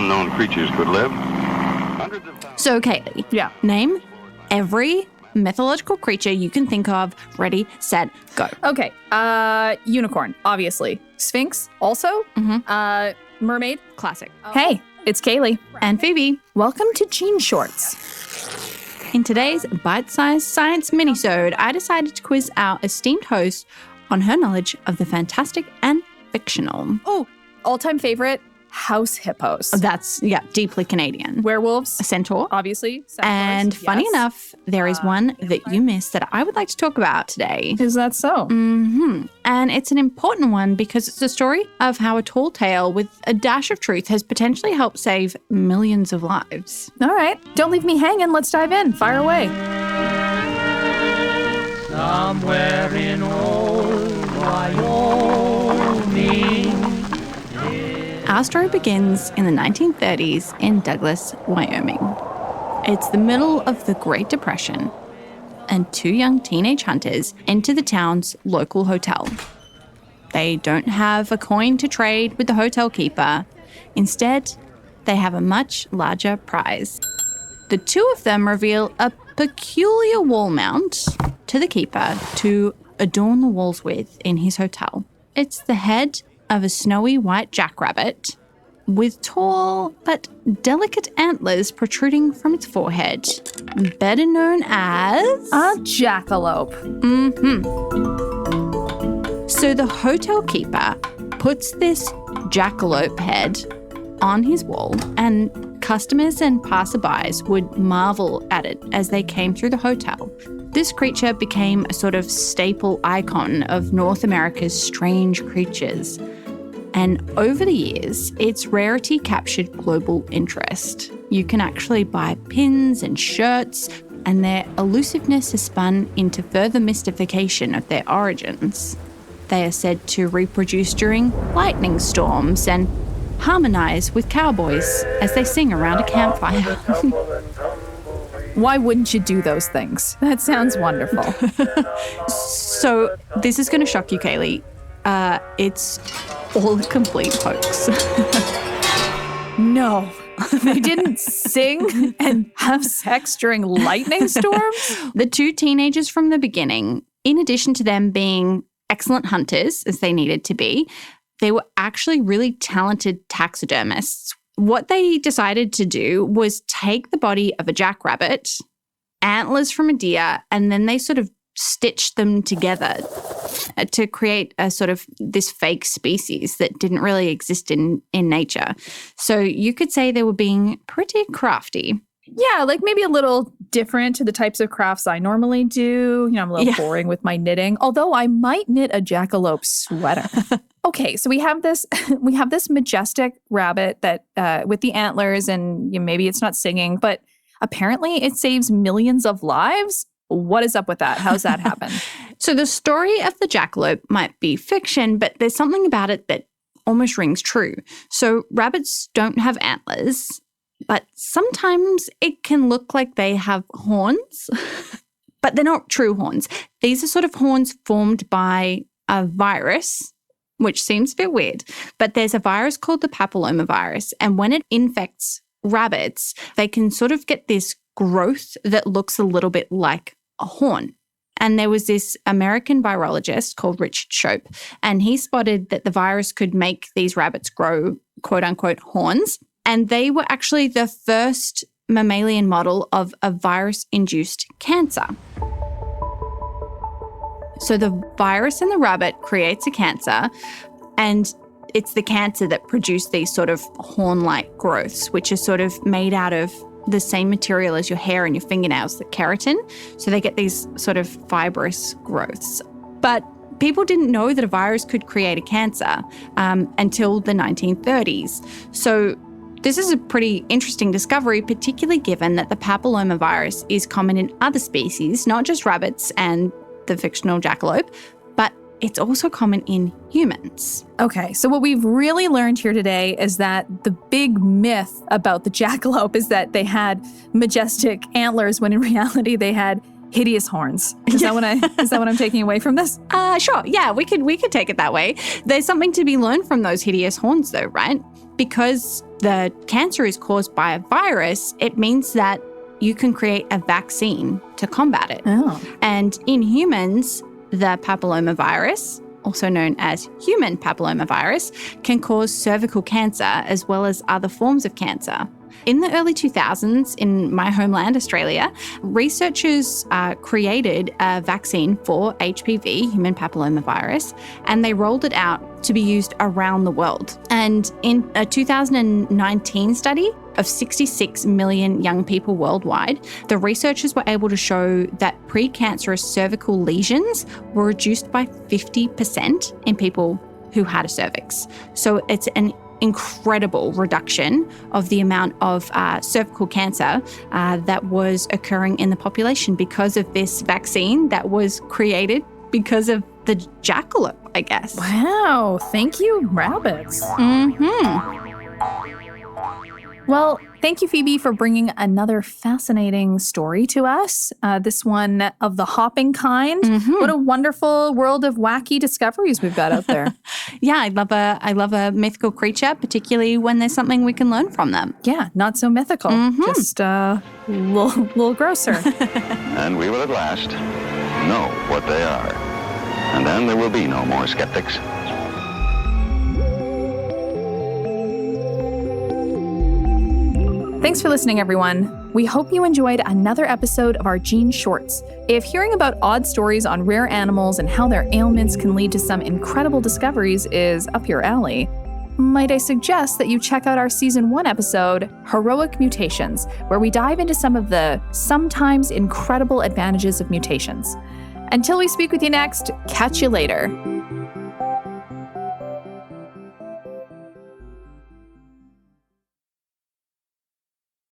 unknown creatures could live. Hundreds of thousands. So, Kaylee, name every mythological creature you can think of. Ready, set, go. Okay. Unicorn, obviously. Sphinx, also. Mermaid. Classic. Hey, it's Kaylee. And Phoebe. Welcome to Gene Shorts. In today's bite-sized science minisode, I decided to quiz our esteemed host on her knowledge of the fantastic and fictional. Oh, all-time favorite, house hippos. That's, deeply Canadian. Werewolves. A centaur. Obviously. Centaurs, And funny enough, there is one that you missed that I would like to talk about today. Is that so? And it's an important one because it's a story of how a tall tale with a dash of truth has potentially helped save millions of lives. All right. Don't leave me hanging. Let's dive in. Fire away. Somewhere in old Wyoming. Our story begins in the 1930s in Douglas, Wyoming. It's the middle of the Great Depression, and two young teenage hunters enter the town's local hotel. They don't have a coin to trade with the hotel keeper. Instead, they have a much larger prize. The two of them reveal a peculiar wall mount to the keeper to adorn the walls with in his hotel. It's the head of a snowy white jackrabbit with tall but delicate antlers protruding from its forehead, better known as A jackalope. So the hotel keeper puts this jackalope head on his wall, and customers and passerbys would marvel at it as they came through the hotel. This creature became a sort of staple icon of North America's strange creatures. And over the years, its rarity captured global interest. You can actually buy pins and shirts, and their elusiveness has spun into further mystification of their origins. They are said to reproduce during lightning storms and harmonize with cowboys as they sing around a campfire. Why wouldn't you do those things? That sounds wonderful. So this is going to shock you, Kaylee. It's all a complete hoax. No, they didn't sing and have sex during lightning storms? The two teenagers from the beginning, in addition to them being excellent hunters, as they needed to be, they were actually really talented taxidermists. What they decided to do was take the body of a jackrabbit, antlers from a deer, and then they sort of stitched them together to create a sort of this fake species that didn't really exist in nature. So you could say they were being pretty crafty. Yeah, like maybe a little different to the types of crafts I normally do. You know, I'm a little boring with my knitting, although I might knit a jackalope sweater. Okay, so we have this majestic rabbit that with the antlers, and maybe it's not singing, but apparently it saves millions of lives. What is up with that? How's that happen? So the story of the jackalope might be fiction, but there's something about it that almost rings true. So rabbits don't have antlers, but sometimes it can look like they have horns, but they're not true horns. These are sort of horns formed by a virus, which seems a bit weird, but there's a virus called the papillomavirus, and when it infects rabbits, they can sort of get this growth that looks a little bit like a horn. And there was this American virologist called Richard Shope, and he spotted that the virus could make these rabbits grow, quote unquote, horns. And they were actually the first mammalian model of a virus-induced cancer. So the virus in the rabbit creates a cancer, and it's the cancer that produced these sort of horn-like growths, which are sort of made out of the same material as your hair and your fingernails, the keratin. So they get these sort of fibrous growths. But people didn't know that a virus could create a cancer until the 1930s. So this is a pretty interesting discovery, particularly given that the papillomavirus is common in other species, not just rabbits and the fictional jackalope, but it's also common in humans. Okay, so what we've really learned here today is that the big myth about the jackalope is that they had majestic antlers when in reality they had hideous horns. Is that what I'm taking away from this? Sure. Yeah, we could take it that way. There's something to be learned from those hideous horns though, right? Because the cancer is caused by a virus, it means that you can create a vaccine to combat it. Oh. And in humans, the papillomavirus, also known as human papillomavirus, can cause cervical cancer as well as other forms of cancer. In the early 2000s, in my homeland, Australia, researchers created a vaccine for HPV, human papillomavirus, and they rolled it out to be used around the world. And in a 2019 study of 66 million young people worldwide, the researchers were able to show that precancerous cervical lesions were reduced by 50% in people who had a cervix. So it's an incredible reduction of the amount of cervical cancer that was occurring in the population because of this vaccine that was created because of the jackalope, I guess. Wow. Thank you, rabbits. Mm-hmm. Well, thank you, Phoebe, for bringing another fascinating story to us. This one of the hopping kind. Mm-hmm. What a wonderful world of wacky discoveries we've got out there. Yeah, I love a mythical creature, particularly when there's something we can learn from them. Yeah, not so mythical. Mm-hmm. Just a little grosser. And we will at last know what they are. And then there will be no more skeptics. Thanks for listening, everyone. We hope you enjoyed another episode of our Gene Shorts. If hearing about odd stories on rare animals and how their ailments can lead to some incredible discoveries is up your alley, might I suggest that you check out our Season 1 episode, Heroic Mutations, where we dive into some of the sometimes incredible advantages of mutations. Until we speak with you next, catch you later.